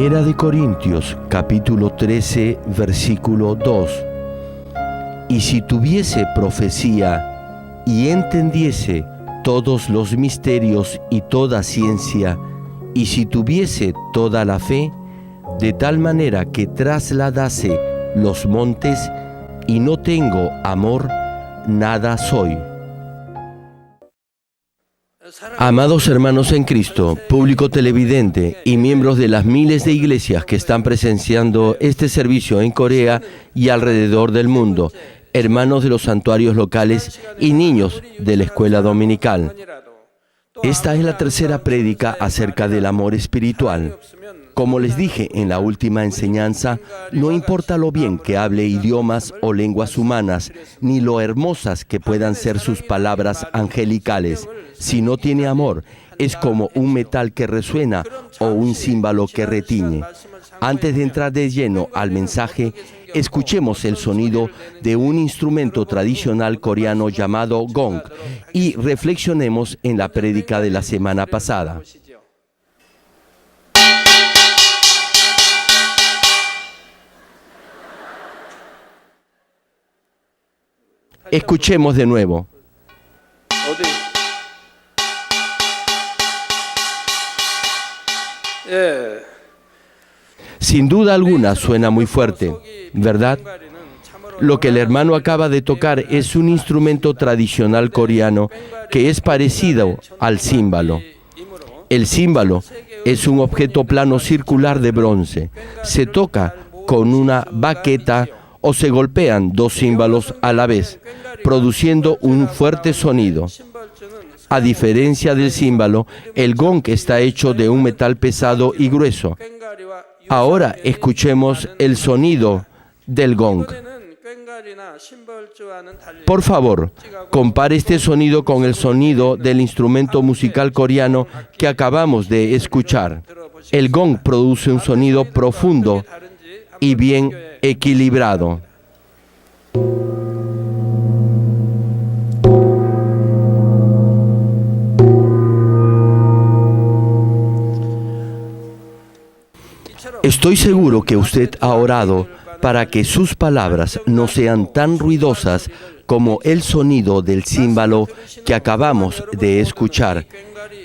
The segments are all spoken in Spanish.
Primera de Corintios, capítulo 13, versículo 2. Y si tuviese profecía y entendiese todos los misterios y toda ciencia, y si tuviese toda la fe, de tal manera que trasladase los montes, y no tengo amor, nada soy. Amados hermanos en Cristo, público televidente y miembros de las miles de iglesias que están presenciando este servicio en Corea y alrededor del mundo, hermanos de los santuarios locales y niños de la escuela dominical. Esta es la tercera prédica acerca del amor espiritual. Como les dije en la última enseñanza, no importa lo bien que hable idiomas o lenguas humanas, ni lo hermosas que puedan ser sus palabras angelicales. Si no tiene amor, es como un metal que resuena o un címbalo que retiñe. Antes de entrar de lleno al mensaje, escuchemos el sonido de un instrumento tradicional coreano llamado gong y reflexionemos en la prédica de la semana pasada. Escuchemos de nuevo. Sin duda alguna suena muy fuerte, ¿verdad? Lo que el hermano acaba de tocar es un instrumento tradicional coreano que es parecido al címbalo. El címbalo es un objeto plano circular de bronce. Se toca con una baqueta o se golpean dos címbalos a la vez, produciendo un fuerte sonido. A diferencia del címbalo, el gong está hecho de un metal pesado y grueso. Ahora escuchemos el sonido del gong. Por favor, compare este sonido con el sonido del instrumento musical coreano que acabamos de escuchar. El gong produce un sonido profundo y bien equilibrado. Estoy seguro que usted ha orado para que sus palabras no sean tan ruidosas como el sonido del címbalo que acabamos de escuchar.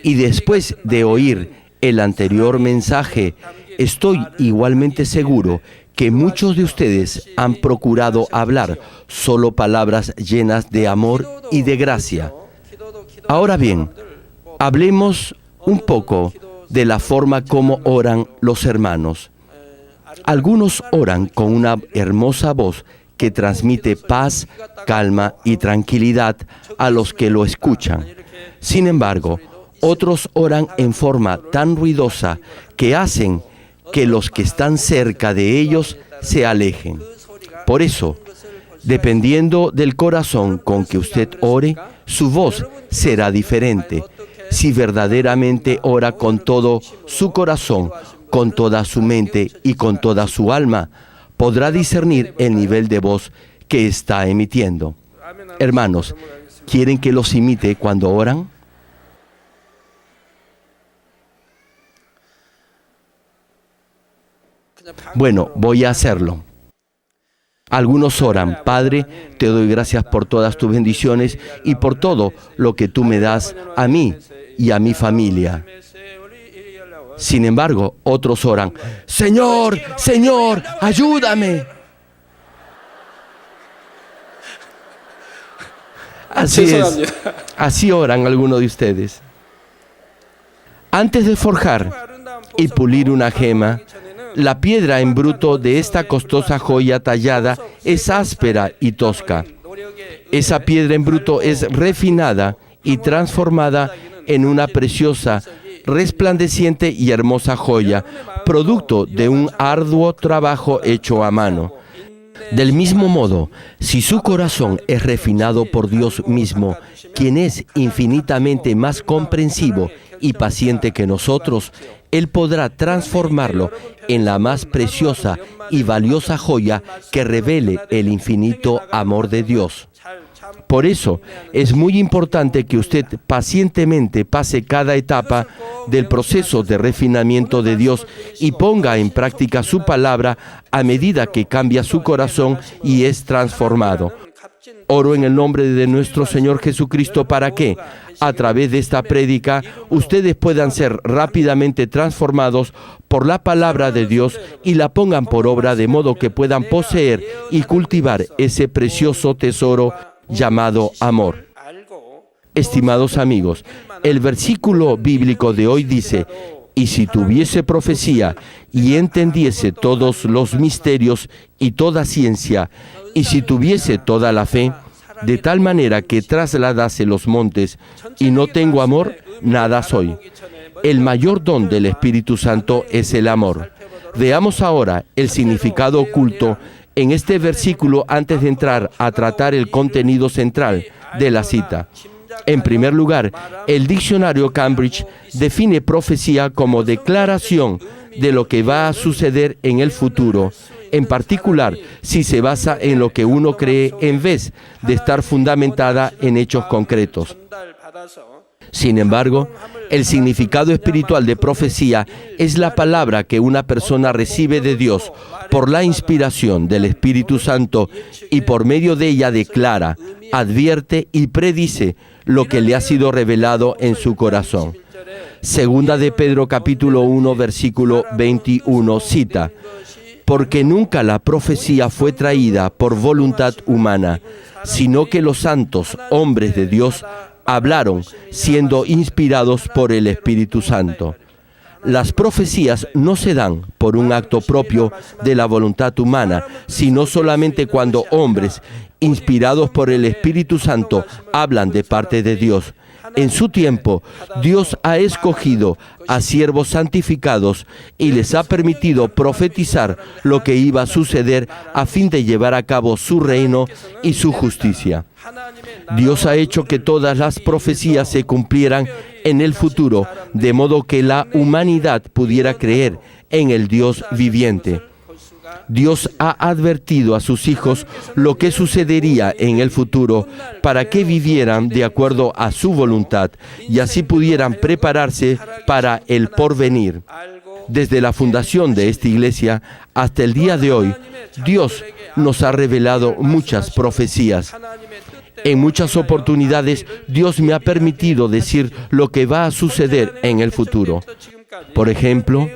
Y después de oír el anterior mensaje, estoy igualmente seguro que muchos de ustedes han procurado hablar solo palabras llenas de amor y de gracia. Ahora bien, hablemos un poco de la forma como oran los hermanos. Algunos oran con una hermosa voz que transmite paz, calma y tranquilidad a los que lo escuchan. Sin embargo, otros oran en forma tan ruidosa que hacen que los que están cerca de ellos se alejen. Por eso, dependiendo del corazón con que usted ore, su voz será diferente. Si verdaderamente ora con todo su corazón, con toda su mente y con toda su alma, podrá discernir el nivel de voz que está emitiendo. Hermanos, ¿quieren que los imite cuando oran? Bueno, voy a hacerlo. Algunos oran: Padre, te doy gracias por todas tus bendiciones y por todo lo que tú me das a mí y a mi familia. Sin embargo, otros oran: Señor, Señor, ayúdame. Así es, así oran algunos de ustedes. Antes de forjar y pulir una gema, la piedra en bruto de esta costosa joya tallada es áspera y tosca. Esa piedra en bruto es refinada y transformada en una preciosa, resplandeciente y hermosa joya, producto de un arduo trabajo hecho a mano. Del mismo modo, si su corazón es refinado por Dios mismo, quien es infinitamente más comprensivo y paciente que nosotros, Él podrá transformarlo en la más preciosa y valiosa joya que revele el infinito amor de Dios. Por eso es muy importante que usted pacientemente pase cada etapa del proceso de refinamiento de Dios y ponga en práctica su palabra a medida que cambia su corazón y es transformado. Oro en el nombre de nuestro Señor Jesucristo para que, a través de esta prédica, ustedes puedan ser rápidamente transformados por la palabra de Dios y la pongan por obra de modo que puedan poseer y cultivar ese precioso tesoro llamado amor. Estimados amigos, el versículo bíblico de hoy dice: y si tuviese profecía y entendiese todos los misterios y toda ciencia, y si tuviese toda la fe, de tal manera que trasladase los montes, y no tengo amor, nada soy. El mayor don del Espíritu Santo es el amor. Veamos ahora el significado oculto en este versículo antes de entrar a tratar el contenido central de la cita. En primer lugar, el diccionario Cambridge define profecía como declaración de lo que va a suceder en el futuro, en particular si se basa en lo que uno cree en vez de estar fundamentada en hechos concretos. Sin embargo, el significado espiritual de profecía es la palabra que una persona recibe de Dios por la inspiración del Espíritu Santo y por medio de ella declara, advierte y predice lo que le ha sido revelado en su corazón. Segunda de Pedro capítulo 1 versículo 21 cita: porque nunca la profecía fue traída por voluntad humana, sino que los santos hombres de Dios hablaron siendo inspirados por el Espíritu Santo. Las profecías no se dan por un acto propio de la voluntad humana, sino solamente cuando hombres inspirados por el Espíritu Santo hablan de parte de Dios. En su tiempo, Dios ha escogido a siervos santificados y les ha permitido profetizar lo que iba a suceder a fin de llevar a cabo su reino y su justicia. Dios ha hecho que todas las profecías se cumplieran en el futuro, de modo que la humanidad pudiera creer en el Dios viviente. Dios ha advertido a sus hijos lo que sucedería en el futuro para que vivieran de acuerdo a su voluntad y así pudieran prepararse para el porvenir. Desde la fundación de esta iglesia hasta el día de hoy, Dios nos ha revelado muchas profecías. En muchas oportunidades, Dios me ha permitido decir lo que va a suceder en el futuro. Por ejemplo,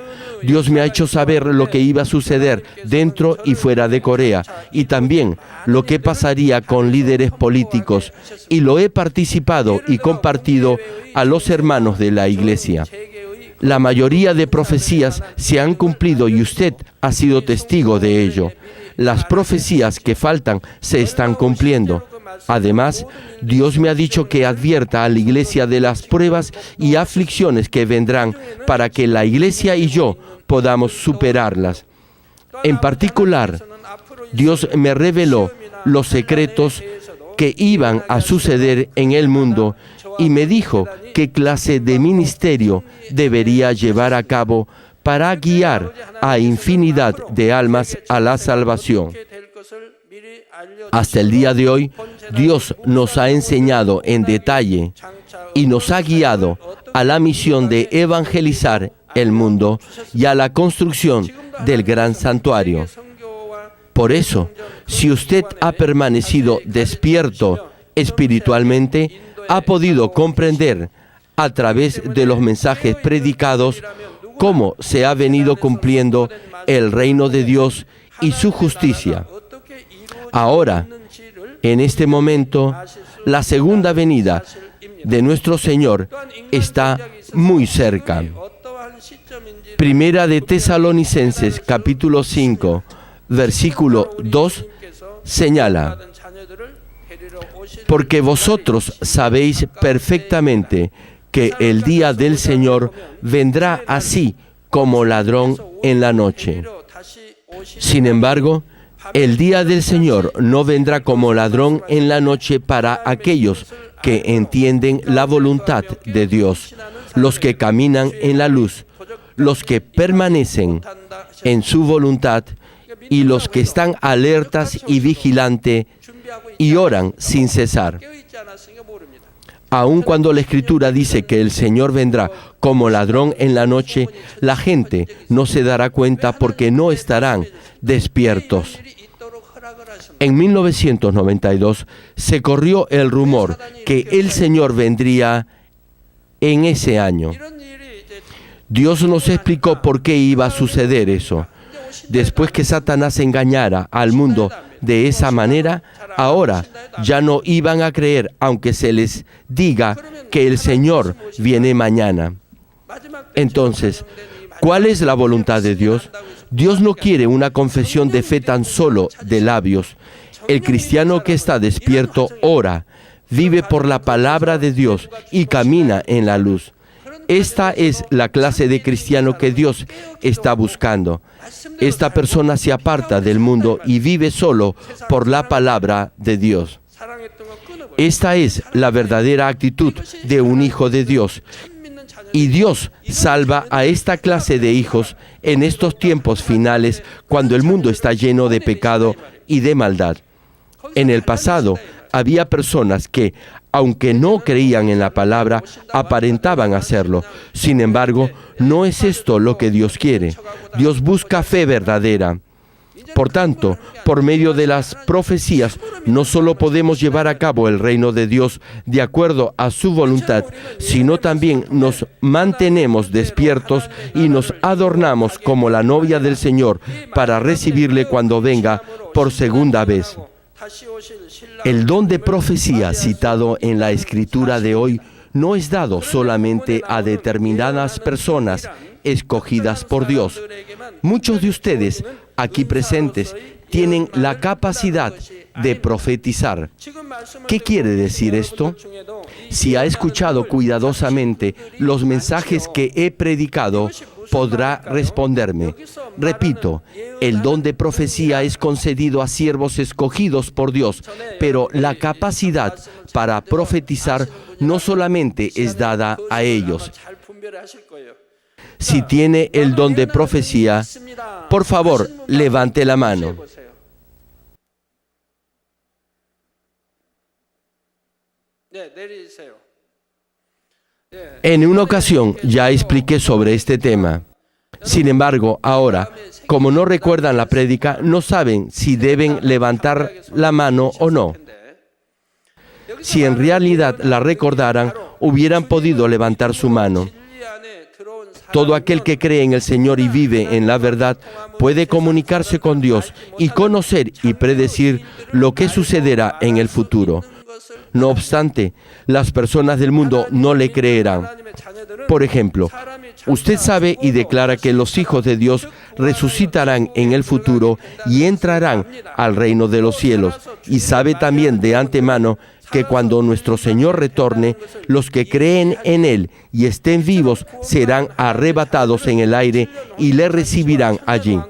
Dios me ha hecho saber lo que iba a suceder dentro y fuera de Corea, y también lo que pasaría con líderes políticos, y lo he participado y compartido a los hermanos de la iglesia. La mayoría de profecías se han cumplido y usted ha sido testigo de ello. Las profecías que faltan se están cumpliendo. Además, Dios me ha dicho que advierta a la iglesia de las pruebas y aflicciones que vendrán para que la iglesia y yo podamos superarlas. En particular, Dios me reveló los secretos que iban a suceder en el mundo y me dijo qué clase de ministerio debería llevar a cabo para guiar a infinidad de almas a la salvación. Hasta el día de hoy, Dios nos ha enseñado en detalle y nos ha guiado a la misión de evangelizar el mundo y a la construcción del gran santuario. Por eso, si usted ha permanecido despierto espiritualmente, ha podido comprender a través de los mensajes predicados cómo se ha venido cumpliendo el reino de Dios y su justicia. Ahora, en este momento, la segunda venida de nuestro Señor está muy cerca. Primera de Tesalonicenses, capítulo 5, versículo 2, señala: porque vosotros sabéis perfectamente que el día del Señor vendrá así como ladrón en la noche. Sin embargo, el día del Señor no vendrá como ladrón en la noche para aquellos que entienden la voluntad de Dios, los que caminan en la luz, los que permanecen en su voluntad y los que están alertas y vigilantes y oran sin cesar. Aun cuando la Escritura dice que el Señor vendrá como ladrón en la noche, la gente no se dará cuenta porque no estarán despiertos. En 1992 se corrió el rumor que el Señor vendría en ese año. Dios nos explicó por qué iba a suceder eso. Después que Satanás engañara al mundo de esa manera, ahora ya no iban a creer aunque se les diga que el Señor viene mañana. Entonces, ¿cuál es la voluntad de Dios? Dios no quiere una confesión de fe tan solo de labios. El cristiano que está despierto ora, vive por la palabra de Dios y camina en la luz. Esta es la clase de cristiano que Dios está buscando. Esta persona se aparta del mundo y vive solo por la palabra de Dios. Esta es la verdadera actitud de un hijo de Dios. Y Dios salva a esta clase de hijos en estos tiempos finales, cuando el mundo está lleno de pecado y de maldad. En el pasado, había personas que, aunque no creían en la palabra, aparentaban hacerlo. Sin embargo, no es esto lo que Dios quiere. Dios busca fe verdadera. Por tanto, por medio de las profecías, no solo podemos llevar a cabo el reino de Dios de acuerdo a su voluntad, sino también nos mantenemos despiertos y nos adornamos como la novia del Señor para recibirle cuando venga por segunda vez. El don de profecía citado en la Escritura de hoy no es dado solamente a determinadas personas escogidas por Dios. Muchos de ustedes aquí presentes tienen la capacidad de profetizar. ¿Qué quiere decir esto? Si ha escuchado cuidadosamente los mensajes que he predicado, podrá responderme. Repito, el don de profecía es concedido a siervos escogidos por Dios, pero la capacidad para profetizar no solamente es dada a ellos. Si tiene el don de profecía, por favor, levante la mano. En una ocasión ya expliqué sobre este tema. Sin embargo, ahora, como no recuerdan la prédica, no saben si deben levantar la mano o no. Si en realidad la recordaran, hubieran podido levantar su mano. Todo aquel que cree en el Señor y vive en la verdad puede comunicarse con Dios y conocer y predecir lo que sucederá en el futuro. No obstante, las personas del mundo no le creerán. Por ejemplo, usted sabe y declara que los hijos de Dios resucitarán en el futuro y entrarán al reino de los cielos. Y sabe también de antemano que cuando nuestro Señor retorne, los que creen en Él y estén vivos serán arrebatados en el aire y le recibirán allí.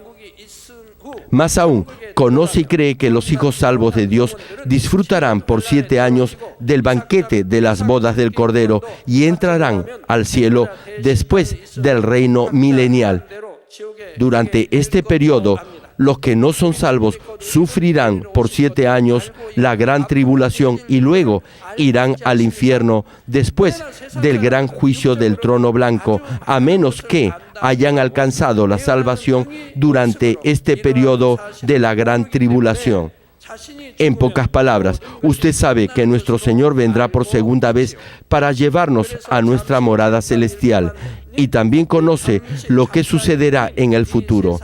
Más aún, conoce y cree que los hijos salvos de Dios disfrutarán por 7 años del banquete de las bodas del Cordero y entrarán al cielo después del reino milenial. Durante este periodo, los que no son salvos sufrirán por 7 años la gran tribulación y luego irán al infierno después del gran juicio del trono blanco, a menos que hayan alcanzado la salvación durante este periodo de la gran tribulación. En pocas palabras, usted sabe que nuestro Señor vendrá por segunda vez para llevarnos a nuestra morada celestial y también conoce lo que sucederá en el futuro.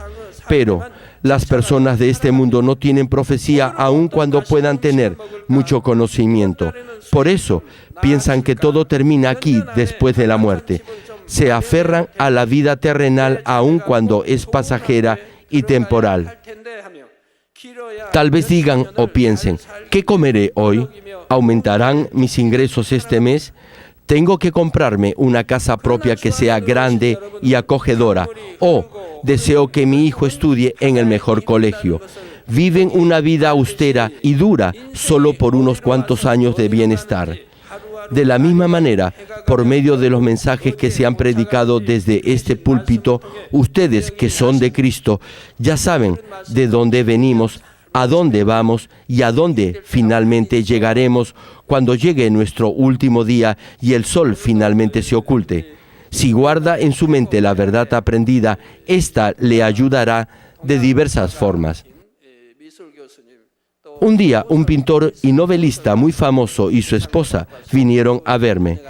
Pero las personas de este mundo no tienen profecía aun cuando puedan tener mucho conocimiento. Por eso, piensan que todo termina aquí después de la muerte. Se aferran a la vida terrenal aun cuando es pasajera y temporal. Tal vez digan o piensen, ¿qué comeré hoy? ¿Aumentarán mis ingresos este mes? Tengo que comprarme una casa propia que sea grande y acogedora. O deseo que mi hijo estudie en el mejor colegio. Viven una vida austera y dura solo por unos cuantos años de bienestar. De la misma manera, por medio de los mensajes que se han predicado desde este púlpito, ustedes que son de Cristo ya saben de dónde venimos, a dónde vamos y a dónde finalmente llegaremos cuando llegue nuestro último día y el sol finalmente se oculte. Si guarda en su mente la verdad aprendida, esta le ayudará de diversas formas. Un día, un pintor y novelista muy famoso y su esposa vinieron a verme.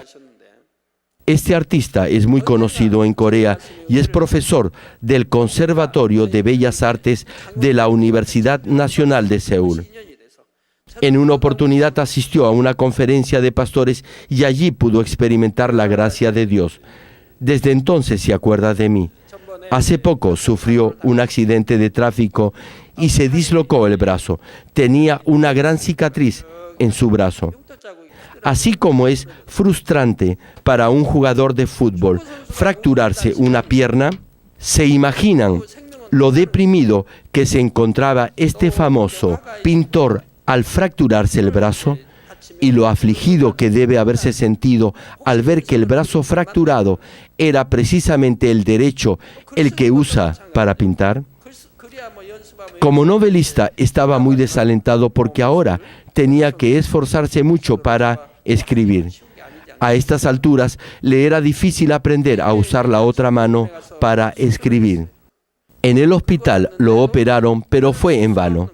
Este artista es muy conocido en Corea y es profesor del Conservatorio de Bellas Artes de la Universidad Nacional de Seúl. En una oportunidad asistió a una conferencia de pastores y allí pudo experimentar la gracia de Dios. Desde entonces se acuerda de mí. Hace poco sufrió un accidente de tráfico y se dislocó el brazo. Tenía una gran cicatriz en su brazo. Así como es frustrante para un jugador de fútbol fracturarse una pierna, ¿se imaginan lo deprimido que se encontraba este famoso pintor al fracturarse el brazo? Y lo afligido que debe haberse sentido al ver que el brazo fracturado era precisamente el derecho, el que usa para pintar. Como novelista estaba muy desalentado porque ahora tenía que esforzarse mucho para escribir. A estas alturas le era difícil aprender a usar la otra mano para escribir. En el hospital lo operaron, pero fue en vano.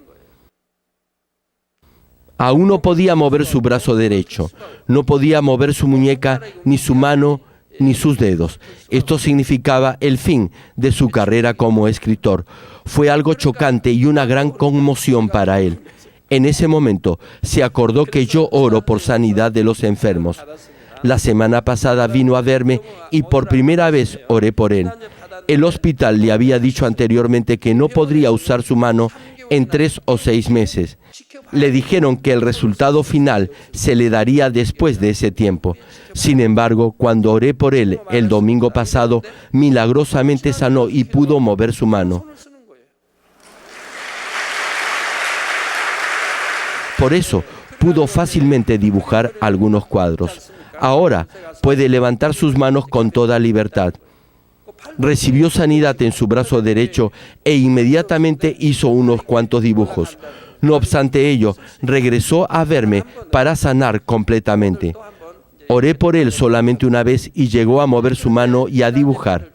Aún no podía mover su brazo derecho, no podía mover su muñeca, ni su mano, ni sus dedos. Esto significaba el fin de su carrera como escritor. Fue algo chocante y una gran conmoción para él. En ese momento se acordó que yo oro por sanidad de los enfermos. La semana pasada vino a verme y por primera vez oré por él. El hospital le había dicho anteriormente que no podría usar su mano en 3 o 6 meses. Le dijeron que el resultado final se le daría después de ese tiempo. Sin embargo, cuando oré por él el domingo pasado, milagrosamente sanó y pudo mover su mano. Por eso, pudo fácilmente dibujar algunos cuadros. Ahora, puede levantar sus manos con toda libertad. Recibió sanidad en su brazo derecho e inmediatamente hizo unos cuantos dibujos. No obstante ello, regresó a verme para sanar completamente. Oré por él solamente una vez y llegó a mover su mano y a dibujar.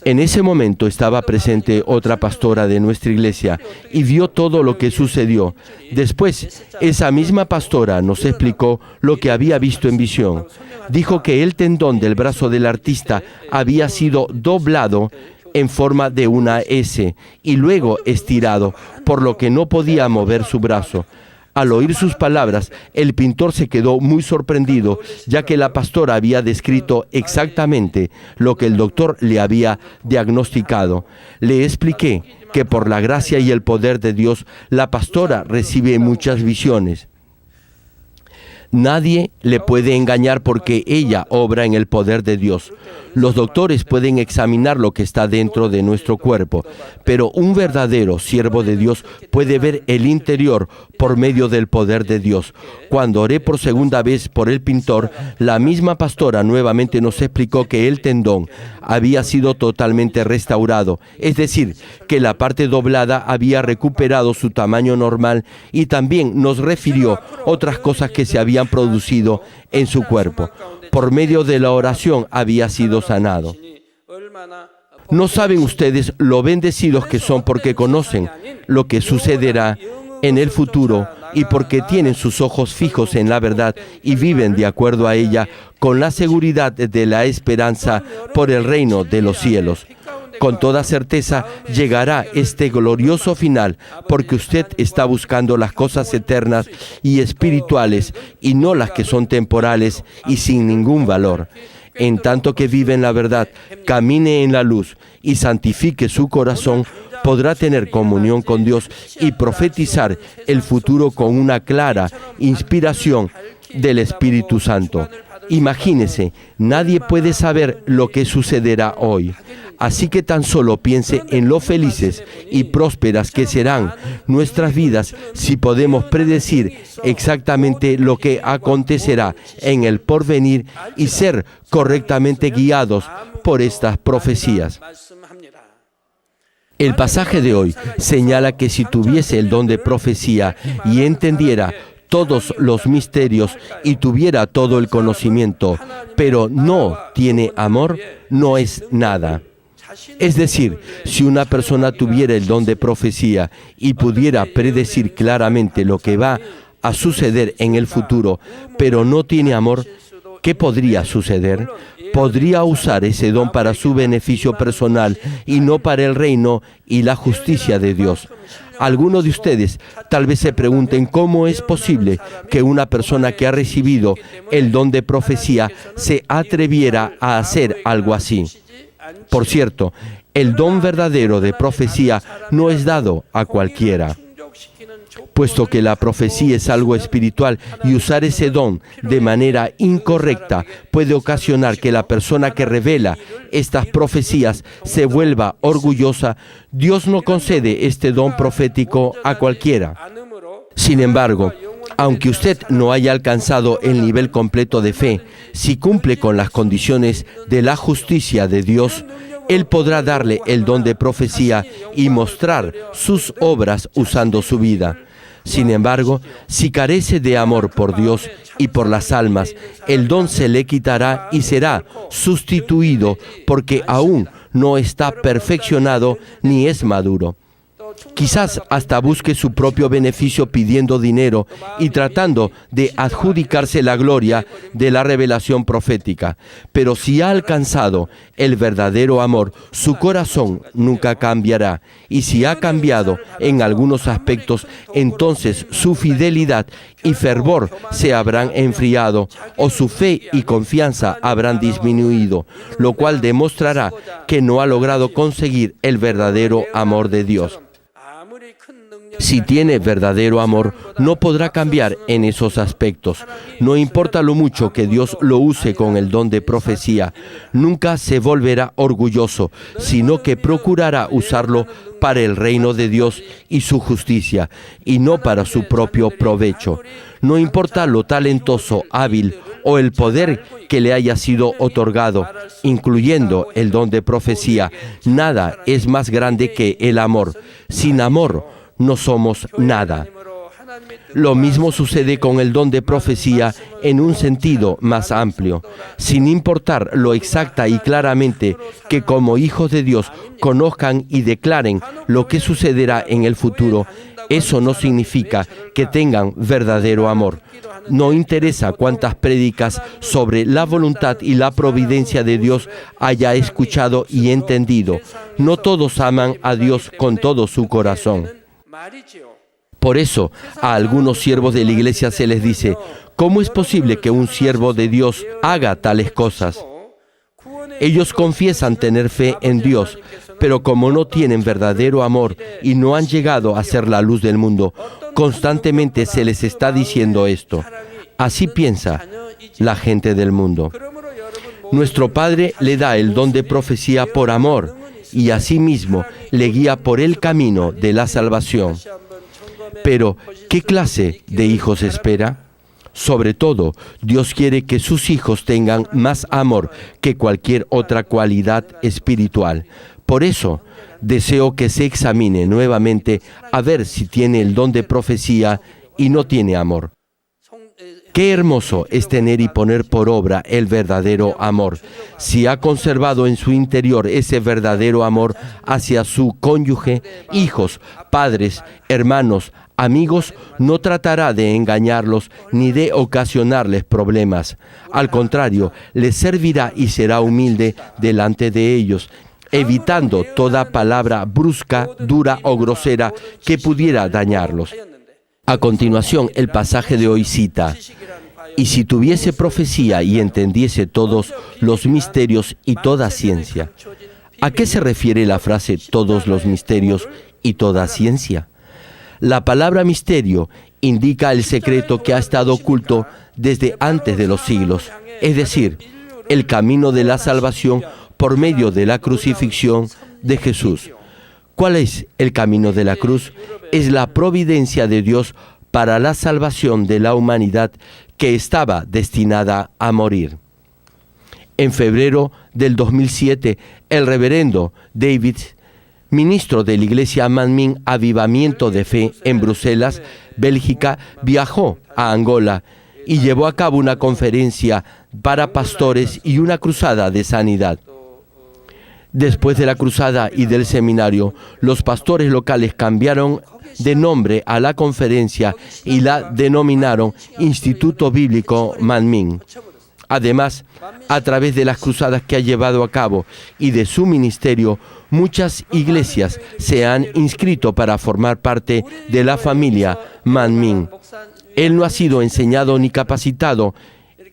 En ese momento estaba presente otra pastora de nuestra iglesia y vio todo lo que sucedió. Después, esa misma pastora nos explicó lo que había visto en visión. Dijo que el tendón del brazo del artista había sido doblado en forma de una S y luego estirado, por lo que no podía mover su brazo. Al oír sus palabras, el pintor se quedó muy sorprendido, ya que la pastora había descrito exactamente lo que el doctor le había diagnosticado. Le expliqué que por la gracia y el poder de Dios, la pastora recibe muchas visiones. Nadie le puede engañar porque ella obra en el poder de Dios. Los doctores pueden examinar lo que está dentro de nuestro cuerpo, pero un verdadero siervo de Dios puede ver el interior por medio del poder de Dios. Cuando oré por segunda vez por el pintor, la misma pastora nuevamente nos explicó que el tendón había sido totalmente restaurado, es decir, que la parte doblada había recuperado su tamaño normal y también nos refirió otras cosas que se habían producido en su cuerpo. Por medio de la oración había sido sanado. No saben ustedes lo bendecidos que son porque conocen lo que sucederá en el futuro y porque tienen sus ojos fijos en la verdad y viven de acuerdo a ella con la seguridad de la esperanza por el reino de los cielos. Con toda certeza llegará este glorioso final porque usted está buscando las cosas eternas y espirituales y no las que son temporales y sin ningún valor. En tanto que vive en la verdad, camine en la luz y santifique su corazón, podrá tener comunión con Dios y profetizar el futuro con una clara inspiración del Espíritu Santo. Imagínese, nadie puede saber lo que sucederá hoy. Así que tan solo piense en lo felices y prósperas que serán nuestras vidas si podemos predecir exactamente lo que acontecerá en el porvenir y ser correctamente guiados por estas profecías. El pasaje de hoy señala que si tuviese el don de profecía y entendiera todos los misterios y tuviera todo el conocimiento, pero no tiene amor, no es nada. Es decir, si una persona tuviera el don de profecía y pudiera predecir claramente lo que va a suceder en el futuro, pero no tiene amor, ¿qué podría suceder? Podría usar ese don para su beneficio personal y no para el reino y la justicia de Dios. Algunos de ustedes tal vez se pregunten cómo es posible que una persona que ha recibido el don de profecía se atreviera a hacer algo así. Por cierto, el don verdadero de profecía no es dado a cualquiera. Puesto que la profecía es algo espiritual y usar ese don de manera incorrecta puede ocasionar que la persona que revela estas profecías se vuelva orgullosa, Dios no concede este don profético a cualquiera. Sin embargo, aunque usted no haya alcanzado el nivel completo de fe, si cumple con las condiciones de la justicia de Dios, Él podrá darle el don de profecía y mostrar sus obras usando su vida. Sin embargo, si carece de amor por Dios y por las almas, el don se le quitará y será sustituido porque aún no está perfeccionado ni es maduro. Quizás hasta busque su propio beneficio pidiendo dinero y tratando de adjudicarse la gloria de la revelación profética. Pero si ha alcanzado el verdadero amor, su corazón nunca cambiará. Y si ha cambiado en algunos aspectos, entonces su fidelidad y fervor se habrán enfriado, o su fe y confianza habrán disminuido, lo cual demostrará que no ha logrado conseguir el verdadero amor de Dios. Si tiene verdadero amor, no podrá cambiar en esos aspectos. No importa lo mucho que Dios lo use con el don de profecía, nunca se volverá orgulloso, sino que procurará usarlo para el reino de Dios y su justicia, y no para su propio provecho. No importa lo talentoso, hábil o el poder que le haya sido otorgado, incluyendo el don de profecía, nada es más grande que el amor. Sin amor, no somos nada. Lo mismo sucede con el don de profecía en un sentido más amplio. Sin importar lo exacta y claramente que como hijos de Dios conozcan y declaren lo que sucederá en el futuro, eso no significa que tengan verdadero amor. No interesa cuántas prédicas sobre la voluntad y la providencia de Dios haya escuchado y entendido. No todos aman a Dios con todo su corazón. Por eso, a algunos siervos de la iglesia se les dice, ¿cómo es posible que un siervo de Dios haga tales cosas? Ellos confiesan tener fe en Dios, pero como no tienen verdadero amor y no han llegado a ser la luz del mundo, constantemente se les está diciendo esto. Así piensa la gente del mundo. Nuestro Padre le da el don de profecía por amor y asimismo le guía por el camino de la salvación. Pero, ¿qué clase de hijos espera? Sobre todo, Dios quiere que sus hijos tengan más amor que cualquier otra cualidad espiritual. Por eso, deseo que se examine nuevamente a ver si tiene el don de profecía y no tiene amor. Qué hermoso es tener y poner por obra el verdadero amor. Si ha conservado en su interior ese verdadero amor hacia su cónyuge, hijos, padres, hermanos, amigos, no tratará de engañarlos ni de ocasionarles problemas. Al contrario, les servirá y será humilde delante de ellos, evitando toda palabra brusca, dura o grosera que pudiera dañarlos. A continuación, el pasaje de hoy cita, «Y si tuviese profecía y entendiese todos los misterios y toda ciencia». ¿A qué se refiere la frase «todos los misterios y toda ciencia»? La palabra misterio indica el secreto que ha estado oculto desde antes de los siglos. es decir, el camino de la salvación por medio de la crucifixión de Jesús. ¿Cuál es el camino de la cruz? Es la providencia de Dios para la salvación de la humanidad que estaba destinada a morir. En febrero del 2007, el reverendo David, ministro de la Iglesia Manmin Avivamiento de Fe en Bruselas, Bélgica, viajó a Angola y llevó a cabo una conferencia para pastores y una cruzada de sanidad. Después de la cruzada y del seminario, los pastores locales cambiaron de nombre a la conferencia y la denominaron Instituto Bíblico Manmin. Además, a través de las cruzadas que ha llevado a cabo y de su ministerio, muchas iglesias se han inscrito para formar parte de la familia Manmin. Él no ha sido enseñado ni capacitado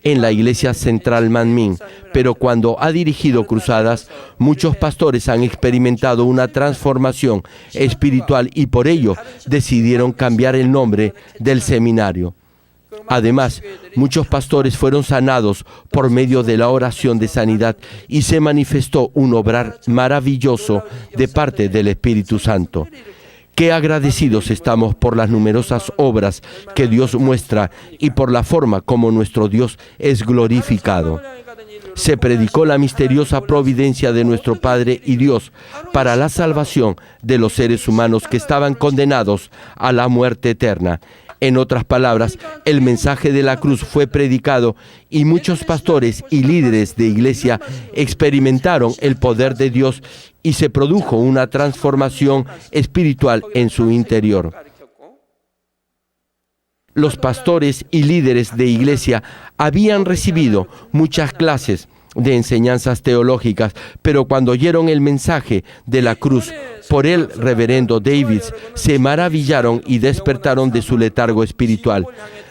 en la Iglesia Central Manmin, pero cuando ha dirigido cruzadas, muchos pastores han experimentado una transformación espiritual y por ello decidieron cambiar el nombre del seminario. Además, muchos pastores fueron sanados por medio de la oración de sanidad y se manifestó un obrar maravilloso de parte del Espíritu Santo. Qué agradecidos estamos por las numerosas obras que Dios muestra y por la forma como nuestro Dios es glorificado. Se predicó la misteriosa providencia de nuestro Padre y Dios para la salvación de los seres humanos que estaban condenados a la muerte eterna. En otras palabras, el mensaje de la cruz fue predicado y muchos pastores y líderes de iglesia experimentaron el poder de Dios y se produjo una transformación espiritual en su interior. Los pastores y líderes de iglesia habían recibido muchas clases de enseñanzas teológicas, pero cuando oyeron el mensaje de la cruz por el reverendo David, se maravillaron y despertaron de su letargo espiritual.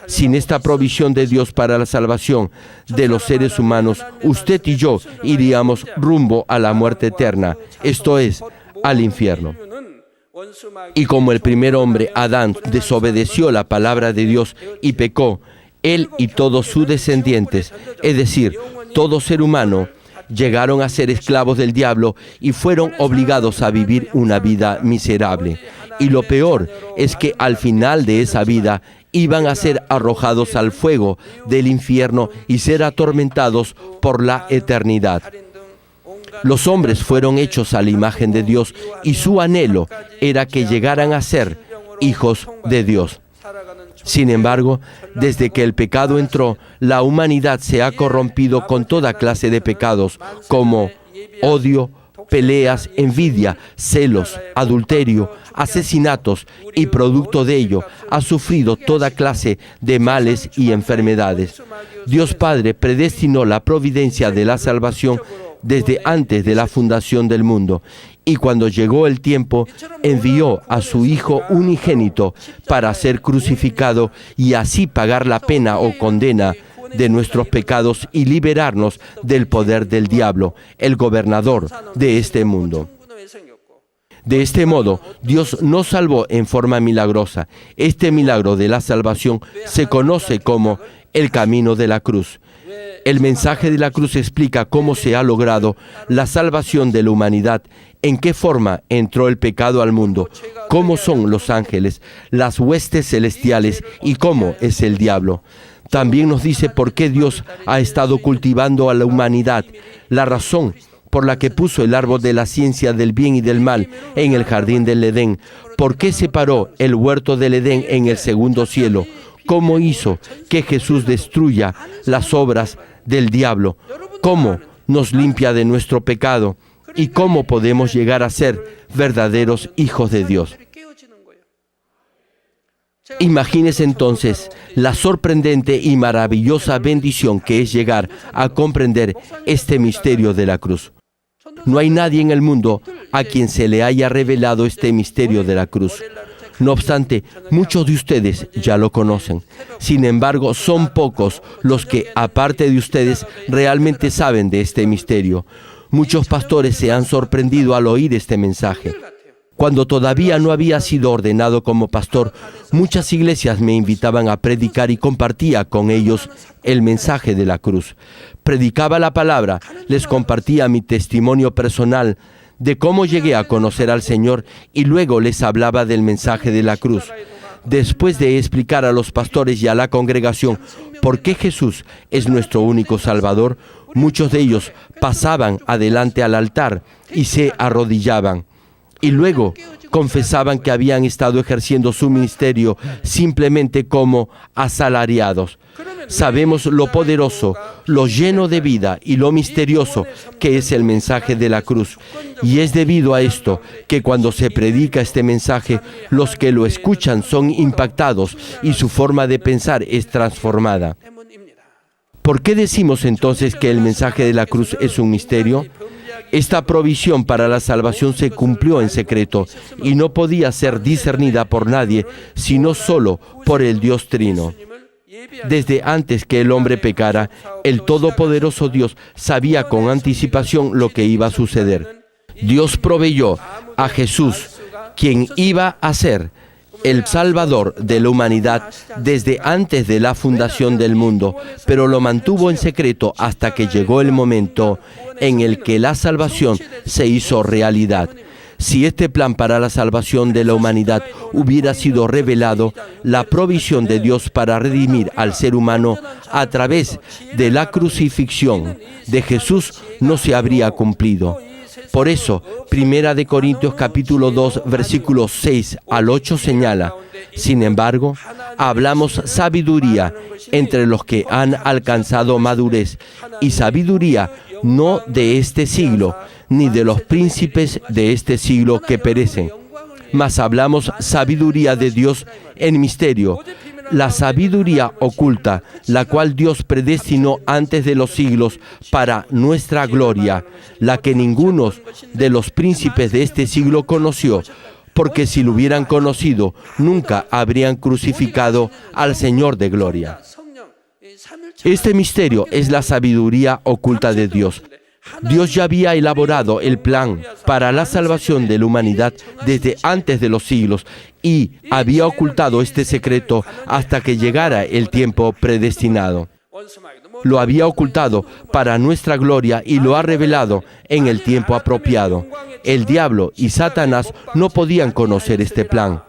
Sin esta provisión de Dios para la salvación de los seres humanos, usted y yo iríamos rumbo a la muerte eterna, esto es, al infierno. Y como el primer hombre, Adán, desobedeció la palabra de Dios y pecó, él y todos sus descendientes, es decir, todo ser humano, llegaron a ser esclavos del diablo y fueron obligados a vivir una vida miserable. Y lo peor es que al final de esa vida iban a ser arrojados al fuego del infierno y ser atormentados por la eternidad. Los hombres fueron hechos a la imagen de Dios y su anhelo era que llegaran a ser hijos de Dios. Sin embargo, desde que el pecado entró, la humanidad se ha corrompido con toda clase de pecados, como odio, peleas, envidia, celos, adulterio, asesinatos, y producto de ello ha sufrido toda clase de males y enfermedades. Dios Padre predestinó la providencia de la salvación desde antes de la fundación del mundo, y cuando llegó el tiempo, envió a su Hijo unigénito para ser crucificado y así pagar la pena o condena de nuestros pecados y liberarnos del poder del diablo, el gobernador de este mundo. De este modo, Dios nos salvó en forma milagrosa. Este milagro de la salvación se conoce como el camino de la cruz. El mensaje de la cruz explica cómo se ha logrado la salvación de la humanidad, en qué forma entró el pecado al mundo, cómo son los ángeles, las huestes celestiales y cómo es el diablo. También nos dice por qué Dios ha estado cultivando a la humanidad, la razón por la que puso el árbol de la ciencia del bien y del mal en el jardín del Edén, por qué separó el huerto del Edén en el segundo cielo, cómo hizo que Jesús destruya las obras del diablo, cómo nos limpia de nuestro pecado y cómo podemos llegar a ser verdaderos hijos de Dios. Imagínese entonces la sorprendente y maravillosa bendición que es llegar a comprender este misterio de la cruz. No hay nadie en el mundo a quien se le haya revelado este misterio de la cruz. No obstante, muchos de ustedes ya lo conocen. Sin embargo, son pocos los que, aparte de ustedes, realmente saben de este misterio. Muchos pastores se han sorprendido al oír este mensaje. Cuando todavía no había sido ordenado como pastor, muchas iglesias me invitaban a predicar y compartía con ellos el mensaje de la cruz. Predicaba la palabra, les compartía mi testimonio personal de cómo llegué a conocer al Señor y luego les hablaba del mensaje de la cruz. Después de explicar a los pastores y a la congregación por qué Jesús es nuestro único Salvador, muchos de ellos pasaban adelante al altar y se arrodillaban. Y luego confesaban que habían estado ejerciendo su ministerio simplemente como asalariados. Sabemos lo poderoso, lo lleno de vida y lo misterioso que es el mensaje de la cruz. Y es debido a esto que cuando se predica este mensaje, los que lo escuchan son impactados y su forma de pensar es transformada. ¿Por qué decimos entonces que el mensaje de la cruz es un misterio? Esta provisión para la salvación se cumplió en secreto y no podía ser discernida por nadie, sino solo por el Dios Trino. Desde antes que el hombre pecara, el Todopoderoso Dios sabía con anticipación lo que iba a suceder. Dios proveyó a Jesús, quien iba a ser el Salvador de la humanidad desde antes de la fundación del mundo, pero lo mantuvo en secreto hasta que llegó el momento en el que la salvación se hizo realidad. Si este plan para la salvación de la humanidad hubiera sido revelado, la provisión de Dios para redimir al ser humano a través de la crucifixión de Jesús no se habría cumplido. Por eso, 1 Corintios capítulo 2, versículos 6 al 8 señala: sin embargo, hablamos sabiduría entre los que han alcanzado madurez, y sabiduría no de este siglo, ni de los príncipes de este siglo que perecen, mas hablamos sabiduría de Dios en misterio, la sabiduría oculta, la cual Dios predestinó antes de los siglos para nuestra gloria, la que ninguno de los príncipes de este siglo conoció, porque si lo hubieran conocido, nunca habrían crucificado al Señor de gloria. Este misterio es la sabiduría oculta de Dios. Dios ya había elaborado el plan para la salvación de la humanidad desde antes de los siglos y había ocultado este secreto hasta que llegara el tiempo predestinado. Lo había ocultado para nuestra gloria y lo ha revelado en el tiempo apropiado. El diablo y Satanás no podían conocer este plan.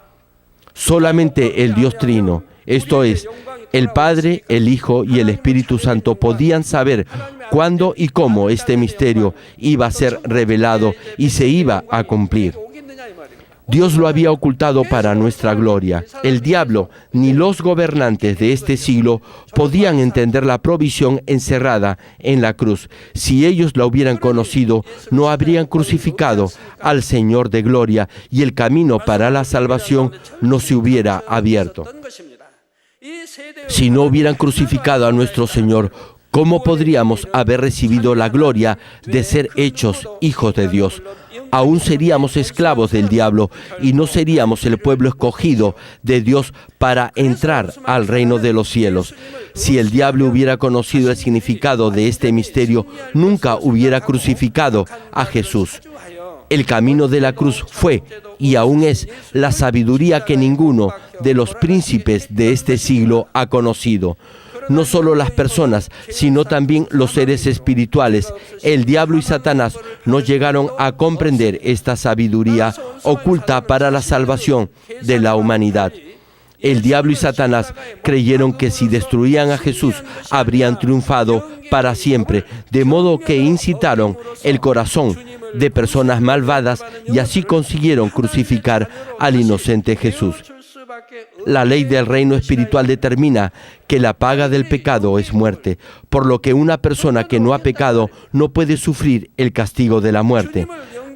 Solamente el Dios Trino, esto es, el Padre, el Hijo y el Espíritu Santo podían saber cuándo y cómo este misterio iba a ser revelado y se iba a cumplir. Dios lo había ocultado para nuestra gloria. El diablo ni los gobernantes de este siglo podían entender la provisión encerrada en la cruz. Si ellos la hubieran conocido, no habrían crucificado al Señor de gloria y el camino para la salvación no se hubiera abierto. Si no hubieran crucificado a nuestro Señor, ¿cómo podríamos haber recibido la gloria de ser hechos hijos de Dios? Aún seríamos esclavos del diablo y no seríamos el pueblo escogido de Dios para entrar al reino de los cielos. Si el diablo hubiera conocido el significado de este misterio, nunca hubiera crucificado a Jesús. El camino de la cruz fue y aún es la sabiduría que ninguno de los príncipes de este siglo ha conocido. No solo las personas, sino también los seres espirituales, el diablo y Satanás, no llegaron a comprender esta sabiduría oculta para la salvación de la humanidad. El diablo y Satanás creyeron que si destruían a Jesús, habrían triunfado para siempre, de modo que incitaron el corazón de personas malvadas y así consiguieron crucificar al inocente Jesús. La ley del reino espiritual determina que la paga del pecado es muerte, por lo que una persona que no ha pecado no puede sufrir el castigo de la muerte.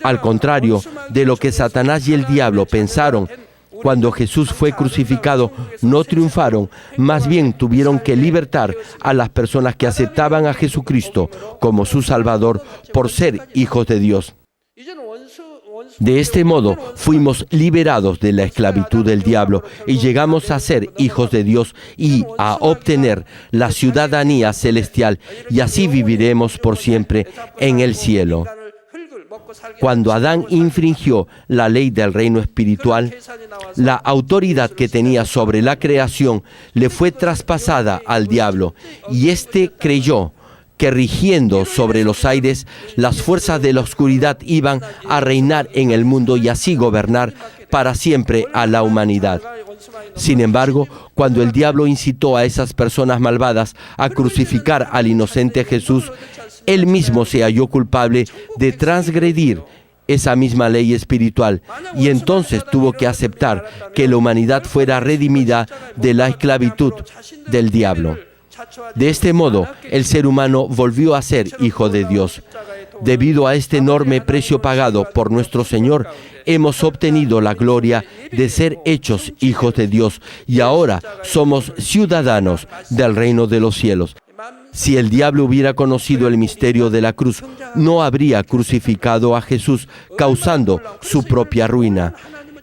Al contrario de lo que Satanás y el diablo pensaron, cuando Jesús fue crucificado, no triunfaron, más bien tuvieron que libertar a las personas que aceptaban a Jesucristo como su Salvador por ser hijos de Dios. De este modo, fuimos liberados de la esclavitud del diablo y llegamos a ser hijos de Dios y a obtener la ciudadanía celestial, y así viviremos por siempre en el cielo. Cuando Adán infringió la ley del reino espiritual, la autoridad que tenía sobre la creación le fue traspasada al diablo, y éste creyó que rigiendo sobre los aires, las fuerzas de la oscuridad iban a reinar en el mundo y así gobernar para siempre a la humanidad. Sin embargo, cuando el diablo incitó a esas personas malvadas a crucificar al inocente Jesús, él mismo se halló culpable de transgredir esa misma ley espiritual, y entonces tuvo que aceptar que la humanidad fuera redimida de la esclavitud del diablo. De este modo, el ser humano volvió a ser hijo de Dios. Debido a este enorme precio pagado por nuestro Señor, hemos obtenido la gloria de ser hechos hijos de Dios y ahora somos ciudadanos del reino de los cielos. Si el diablo hubiera conocido el misterio de la cruz, no habría crucificado a Jesús, causando su propia ruina.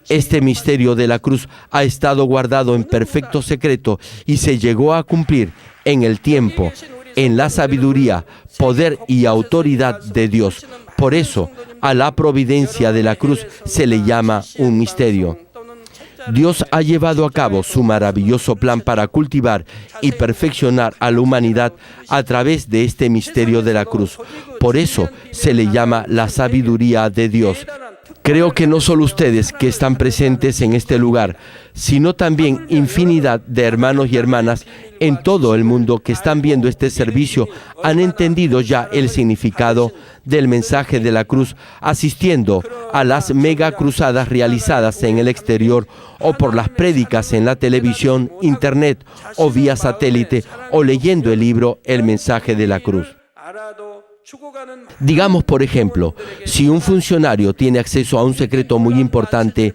Este misterio de la cruz ha estado guardado en perfecto secreto y se llegó a cumplir en el tiempo, en la sabiduría, poder y autoridad de Dios. Por eso, a la providencia de la cruz se le llama un misterio. Dios ha llevado a cabo su maravilloso plan para cultivar y perfeccionar a la humanidad a través de este misterio de la cruz. Por eso se le llama la sabiduría de Dios. Creo que no solo ustedes que están presentes en este lugar, sino también infinidad de hermanos y hermanas en todo el mundo que están viendo este servicio han entendido ya el significado del mensaje de la cruz, asistiendo a las mega cruzadas realizadas en el exterior o por las prédicas en la televisión, internet o vía satélite o leyendo el libro El mensaje de la cruz. Digamos, por ejemplo, si un funcionario tiene acceso a un secreto muy importante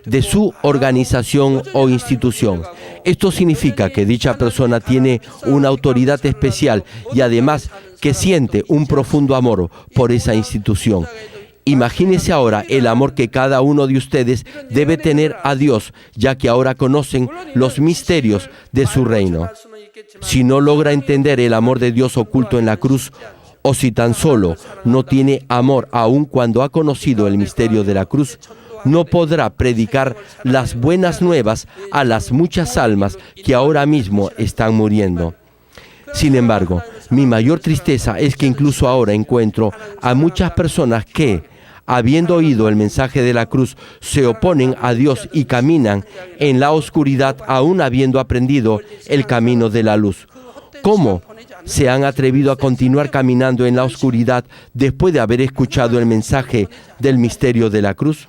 de su organización o institución, esto significa que dicha persona tiene una autoridad especial y además que siente un profundo amor por esa institución. Imagínese ahora el amor que cada uno de ustedes debe tener a Dios, ya que ahora conocen los misterios de su reino. Si no logra entender el amor de Dios oculto en la cruz, o si tan solo no tiene amor aun cuando ha conocido el misterio de la cruz, no podrá predicar las buenas nuevas a las muchas almas que ahora mismo están muriendo. Sin embargo, mi mayor tristeza es que incluso ahora encuentro a muchas personas que, habiendo oído el mensaje de la cruz, se oponen a Dios y caminan en la oscuridad aún habiendo aprendido el camino de la luz. ¿Cómo se han atrevido a continuar caminando en la oscuridad después de haber escuchado el mensaje del misterio de la cruz?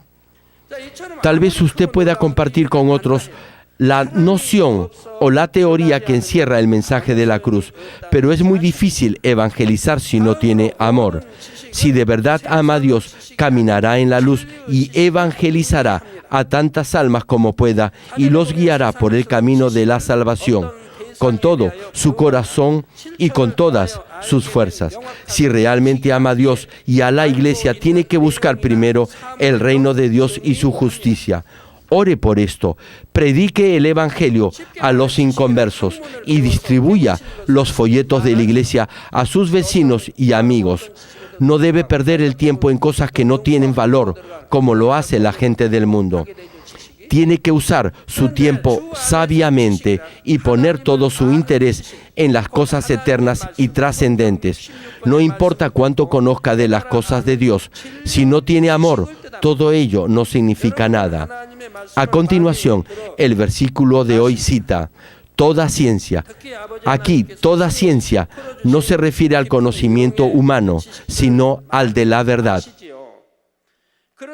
Tal vez usted pueda compartir con otros la noción o la teoría que encierra el mensaje de la cruz, pero es muy difícil evangelizar si no tiene amor. Si de verdad ama a Dios, caminará en la luz y evangelizará a tantas almas como pueda y los guiará por el camino de la salvación, con todo su corazón y con todas sus fuerzas. Si realmente ama a Dios y a la iglesia, tiene que buscar primero el reino de Dios y su justicia. Ore por esto, predique el evangelio a los inconversos y distribuya los folletos de la iglesia a sus vecinos y amigos. No debe perder el tiempo en cosas que no tienen valor, como lo hace la gente del mundo. Tiene que usar su tiempo sabiamente y poner todo su interés en las cosas eternas y trascendentes. No importa cuánto conozca de las cosas de Dios, si no tiene amor, todo ello no significa nada. A continuación, el versículo de hoy cita: toda ciencia. Aquí, toda ciencia no se refiere al conocimiento humano, sino al de la verdad.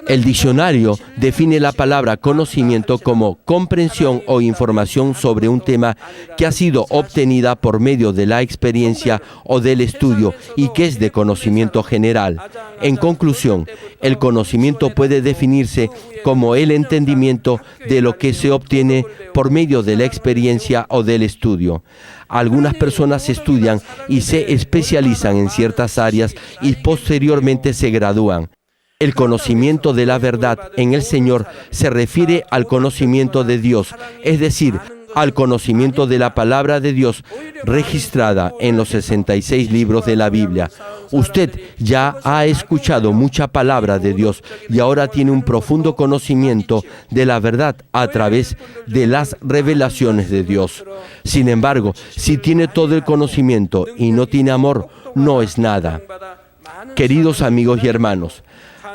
El diccionario define la palabra conocimiento como comprensión o información sobre un tema que ha sido obtenida por medio de la experiencia o del estudio y que es de conocimiento general. En conclusión, el conocimiento puede definirse como el entendimiento de lo que se obtiene por medio de la experiencia o del estudio. Algunas personas estudian y se especializan en ciertas áreas y posteriormente se gradúan. El conocimiento de la verdad en el Señor se refiere al conocimiento de Dios, es decir, al conocimiento de la palabra de Dios registrada en los 66 libros de la Biblia. Usted ya ha escuchado mucha palabra de Dios y ahora tiene un profundo conocimiento de la verdad a través de las revelaciones de Dios. Sin embargo, si tiene todo el conocimiento y no tiene amor, no es nada. Queridos amigos y hermanos,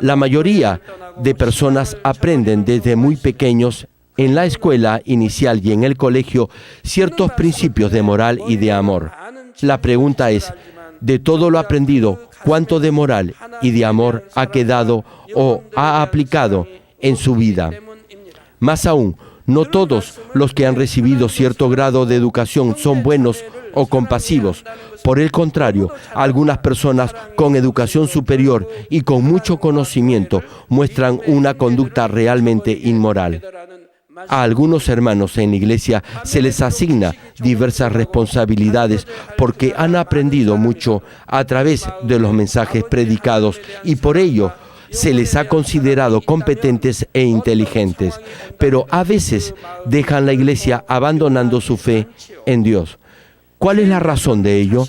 la mayoría de personas aprenden desde muy pequeños en la escuela inicial y en el colegio ciertos principios de moral y de amor. La pregunta es, de todo lo aprendido, ¿cuánto de moral y de amor ha quedado o ha aplicado en su vida? Más aún, no todos los que han recibido cierto grado de educación son buenos o compasivos. Por el contrario, algunas personas con educación superior y con mucho conocimiento muestran una conducta realmente inmoral. A algunos hermanos en la iglesia se les asigna diversas responsabilidades porque han aprendido mucho a través de los mensajes predicados y por ello se les ha considerado competentes e inteligentes, pero a veces dejan la iglesia abandonando su fe en Dios. ¿Cuál es la razón de ello?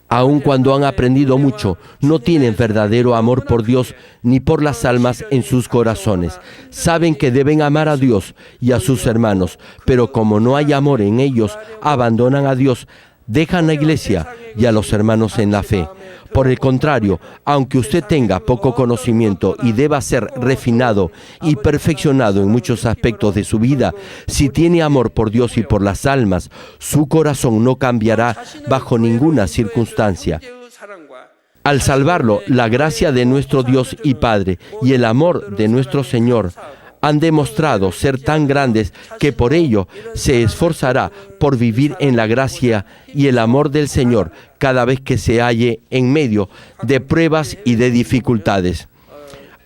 Aun cuando han aprendido mucho, no tienen verdadero amor por Dios ni por las almas en sus corazones. Saben que deben amar a Dios y a sus hermanos, pero como no hay amor en ellos, abandonan a Dios, dejan la iglesia y a los hermanos en la fe. Por el contrario, aunque usted tenga poco conocimiento y deba ser refinado y perfeccionado en muchos aspectos de su vida, si tiene amor por Dios y por las almas, su corazón no cambiará bajo ninguna circunstancia. Al salvarlo, la gracia de nuestro Dios y Padre y el amor de nuestro Señor han demostrado ser tan grandes que por ello se esforzará por vivir en la gracia y el amor del Señor cada vez que se halle en medio de pruebas y de dificultades.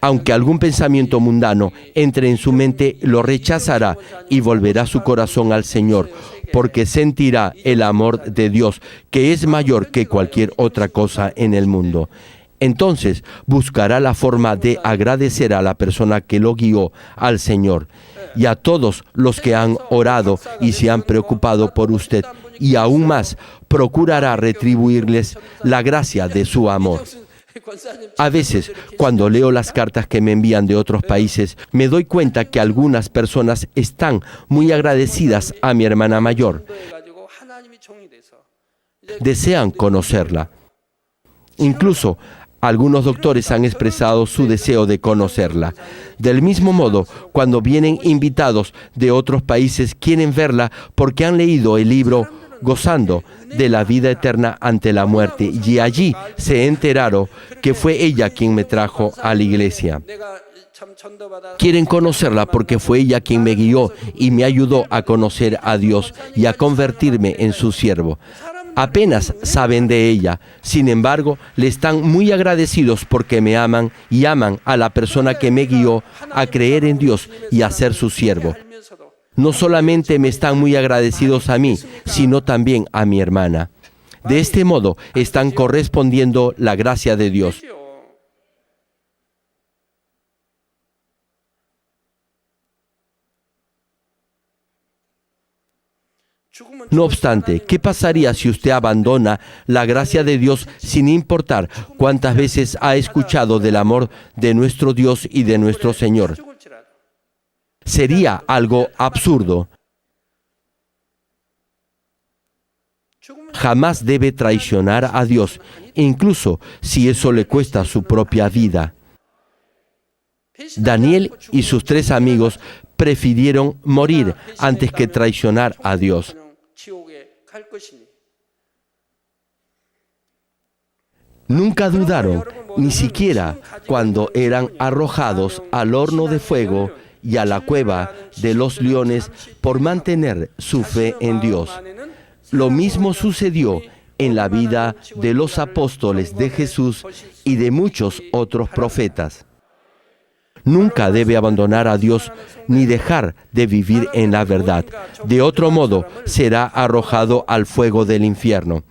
Aunque algún pensamiento mundano entre en su mente, lo rechazará y volverá su corazón al Señor, porque sentirá el amor de Dios, que es mayor que cualquier otra cosa en el mundo. Entonces buscará la forma de agradecer a la persona que lo guió al Señor y a todos los que han orado y se han preocupado por usted, y aún más procurará retribuirles la gracia de su amor. A veces, cuando leo las cartas que me envían de otros países, me doy cuenta que algunas personas están muy agradecidas a mi hermana mayor. Desean conocerla. Incluso, algunos doctores han expresado su deseo de conocerla. Del mismo modo, cuando vienen invitados de otros países, quieren verla porque han leído el libro Gozando de la vida eterna ante la muerte, y allí se enteraron que fue ella quien me trajo a la iglesia. Quieren conocerla porque fue ella quien me guió y me ayudó a conocer a Dios y a convertirme en su siervo. Apenas saben de ella, sin embargo, le están muy agradecidos porque me aman y aman a la persona que me guió a creer en Dios y a ser su siervo. No solamente me están muy agradecidos a mí, sino también a mi hermana. De este modo, están correspondiendo la gracia de Dios. No obstante, ¿qué pasaría si usted abandona la gracia de Dios sin importar cuántas veces ha escuchado del amor de nuestro Dios y de nuestro Señor? Sería algo absurdo. Jamás debe traicionar a Dios, incluso si eso le cuesta su propia vida. Daniel y sus 3 amigos prefirieron morir antes que traicionar a Dios. Nunca dudaron, ni siquiera cuando eran arrojados al horno de fuego y a la cueva de los leones por mantener su fe en Dios. Lo mismo sucedió en la vida de los apóstoles de Jesús y de muchos otros profetas. Nunca debe abandonar a Dios ni dejar de vivir en la verdad. De otro modo, será arrojado al fuego del infierno.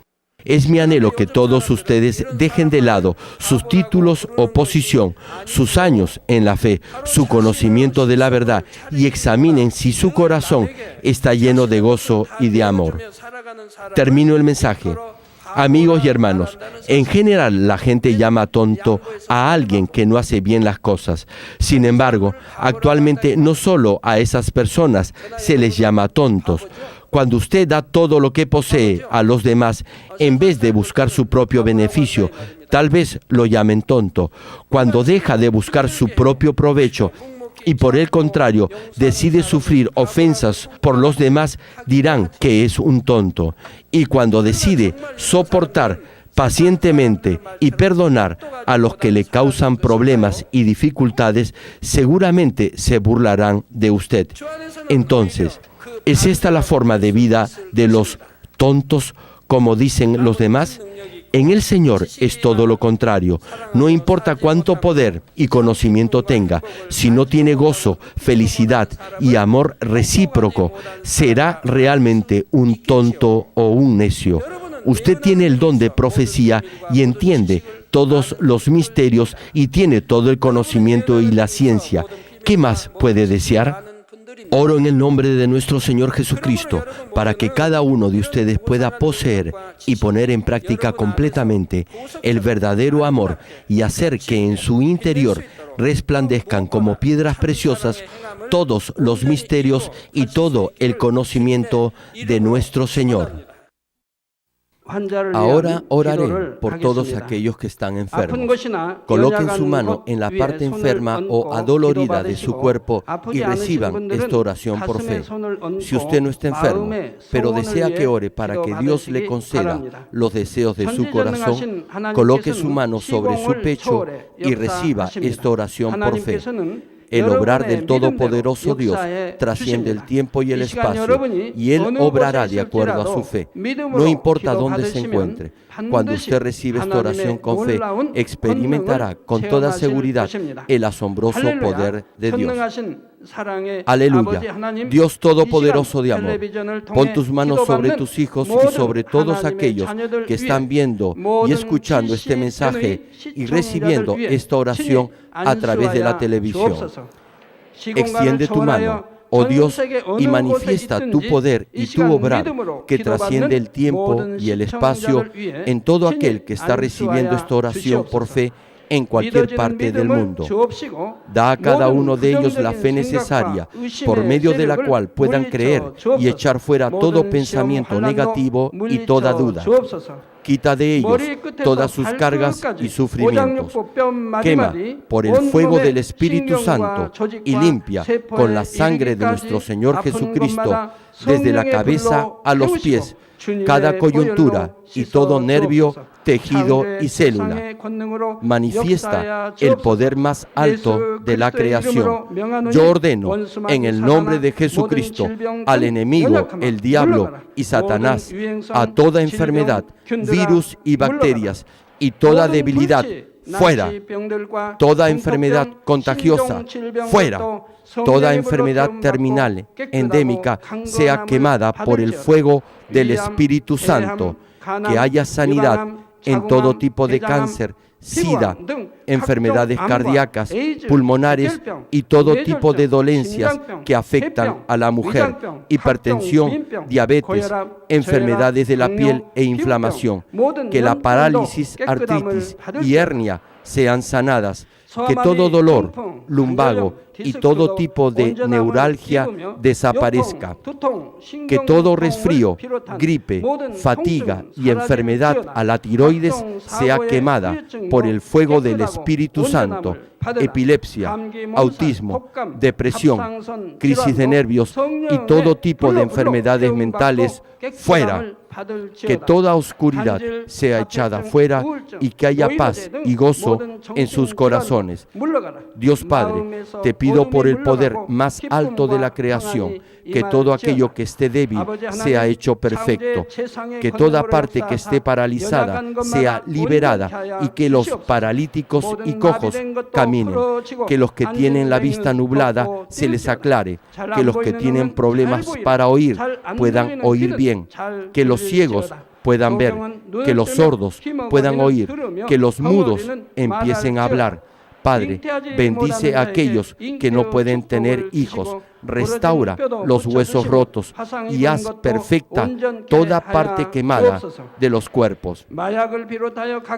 Es mi anhelo que todos ustedes dejen de lado sus títulos o posición, sus años en la fe, su conocimiento de la verdad y examinen si su corazón está lleno de gozo y de amor. Termino el mensaje. Amigos y hermanos, en general la gente llama tonto a alguien que no hace bien las cosas. Sin embargo, actualmente no solo a esas personas se les llama tontos. Cuando usted da todo lo que posee a los demás, en vez de buscar su propio beneficio, tal vez lo llamen tonto. Cuando deja de buscar su propio provecho y por el contrario decide sufrir ofensas por los demás, dirán que es un tonto. Y cuando decide soportar pacientemente y perdonar a los que le causan problemas y dificultades, seguramente se burlarán de usted. Entonces, ¿es esta la forma de vida de los tontos, como dicen los demás? En el Señor es todo lo contrario. No importa cuánto poder y conocimiento tenga, si no tiene gozo, felicidad y amor recíproco, será realmente un tonto o un necio. Usted tiene el don de profecía y entiende todos los misterios y tiene todo el conocimiento y la ciencia. ¿Qué más puede desear? Oro en el nombre de nuestro Señor Jesucristo para que cada uno de ustedes pueda poseer y poner en práctica completamente el verdadero amor y hacer que en su interior resplandezcan como piedras preciosas todos los misterios y todo el conocimiento de nuestro Señor. Ahora oraré por todos aquellos que están enfermos. Coloquen su mano en la parte enferma o adolorida de su cuerpo y reciban esta oración por fe. Si usted no está enfermo, pero desea que ore para que Dios le conceda los deseos de su corazón, coloque su mano sobre su pecho y reciba esta oración por fe. El obrar del Todopoderoso Dios trasciende el tiempo y el espacio, y Él obrará de acuerdo a su fe. No importa dónde se encuentre, cuando usted recibe esta oración con fe, experimentará con toda seguridad el asombroso poder de Dios. Aleluya. Dios Todopoderoso de amor, pon tus manos sobre tus hijos y sobre todos aquellos que están viendo y escuchando este mensaje y recibiendo esta oración a través de la televisión. Extiende tu mano, oh Dios, y manifiesta tu poder y tu obrar que trasciende el tiempo y el espacio en todo aquel que está recibiendo esta oración por fe en cualquier parte del mundo. Da a cada uno de ellos la fe necesaria, por medio de la cual puedan creer y echar fuera todo pensamiento negativo y toda duda. Quita de ellos todas sus cargas y sufrimientos. Quema por el fuego del Espíritu Santo y limpia con la sangre de nuestro Señor Jesucristo desde la cabeza a los pies, cada coyuntura y todo nervio, tejido y célula. Manifiesta el poder más alto de la creación. Yo ordeno en el nombre de Jesucristo al enemigo, el diablo y Satanás, a toda enfermedad, virus y bacterias y toda debilidad, fuera. Toda enfermedad contagiosa, fuera. Toda enfermedad terminal, endémica, sea quemada por el fuego del Espíritu Santo. Que haya sanidad en todo tipo de cáncer, SIDA, enfermedades cardíacas, pulmonares y todo tipo de dolencias que afectan a la mujer, hipertensión, diabetes, enfermedades de la piel e inflamación. Que la parálisis, artritis y hernia sean sanadas. Que todo dolor, lumbago y todo tipo de neuralgia desaparezca. Que todo resfrío, gripe, fatiga y enfermedad a la tiroides sea quemada por el fuego del Espíritu Santo. Epilepsia, autismo, depresión, crisis de nervios y todo tipo de enfermedades mentales, fuera. Que toda oscuridad sea echada fuera y que haya paz y gozo en sus corazones. Dios Padre, te pido pido por el poder más alto de la creación, que todo aquello que esté débil sea hecho perfecto, que toda parte que esté paralizada sea liberada y que los paralíticos y cojos caminen, que los que tienen la vista nublada se les aclare, que los que tienen problemas para oír puedan oír bien, que los ciegos puedan ver, que los sordos puedan oír, que los mudos empiecen a hablar. Padre, bendice a aquellos que no pueden tener hijos, restaura los huesos rotos y haz perfecta toda parte quemada de los cuerpos.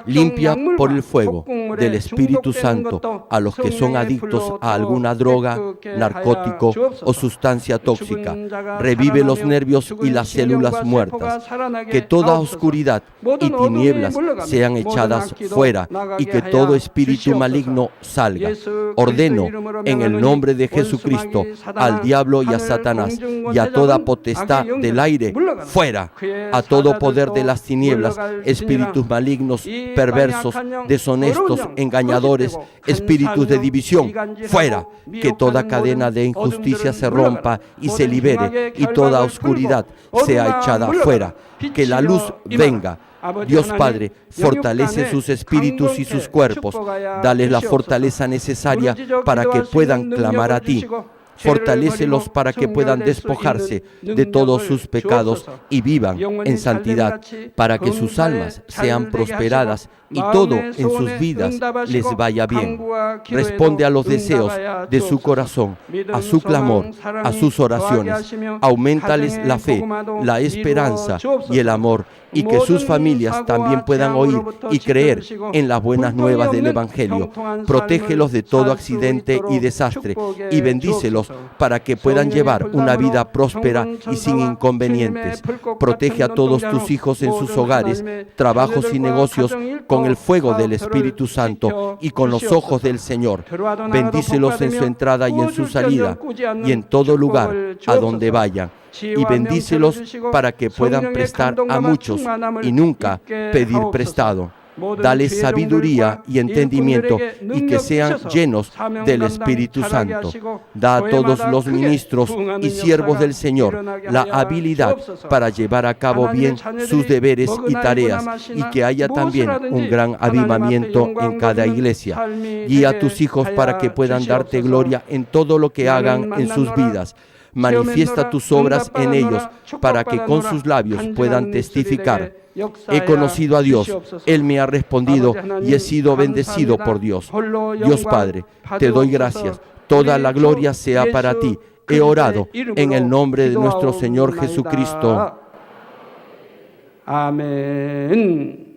Limpia por el fuego del Espíritu Santo a los que son adictos a alguna droga, narcótico o sustancia tóxica. Revive los nervios y las células muertas. Que toda oscuridad y tinieblas sean echadas fuera y que todo espíritu maligno salga. Ordeno en el nombre de Jesucristo al diablo y a Satanás y a toda potestad del aire fuera, a todo poder de las tinieblas, espíritus malignos, perversos, deshonestos, engañadores, espíritus de división fuera, que toda cadena de injusticia se rompa y se libere y toda oscuridad sea echada fuera, que la luz venga. Dios Padre, fortalece sus espíritus y sus cuerpos, dale la fortaleza necesaria para que puedan clamar a ti. Fortalécelos para que puedan despojarse de todos sus pecados y vivan en santidad, para que sus almas sean prosperadas y todo en sus vidas les vaya bien. Responde a los deseos de su corazón, a su clamor, a sus oraciones. Auméntales la fe, la esperanza y el amor, y que sus familias también puedan oír y creer en las buenas nuevas del Evangelio. Protégelos de todo accidente y desastre y bendícelos para que puedan llevar una vida próspera y sin inconvenientes. Protege a todos tus hijos en sus hogares, trabajos y negocios con el fuego del Espíritu Santo y con los ojos del Señor. Bendícelos en su entrada y en su salida y en todo lugar a donde vayan. Y bendícelos para que puedan prestar a muchos y nunca pedir prestado. Dale sabiduría y entendimiento y que sean llenos del Espíritu Santo. Da a todos los ministros y siervos del Señor la habilidad para llevar a cabo bien sus deberes y tareas y que haya también un gran avivamiento en cada iglesia. Guía a tus hijos para que puedan darte gloria en todo lo que hagan en sus vidas. Manifiesta tus obras en ellos para que con sus labios puedan testificar. He conocido a Dios, Él me ha respondido y he sido bendecido por Dios. Dios Padre, te doy gracias. Toda la gloria sea para ti. He orado en el nombre de nuestro Señor Jesucristo. Amén.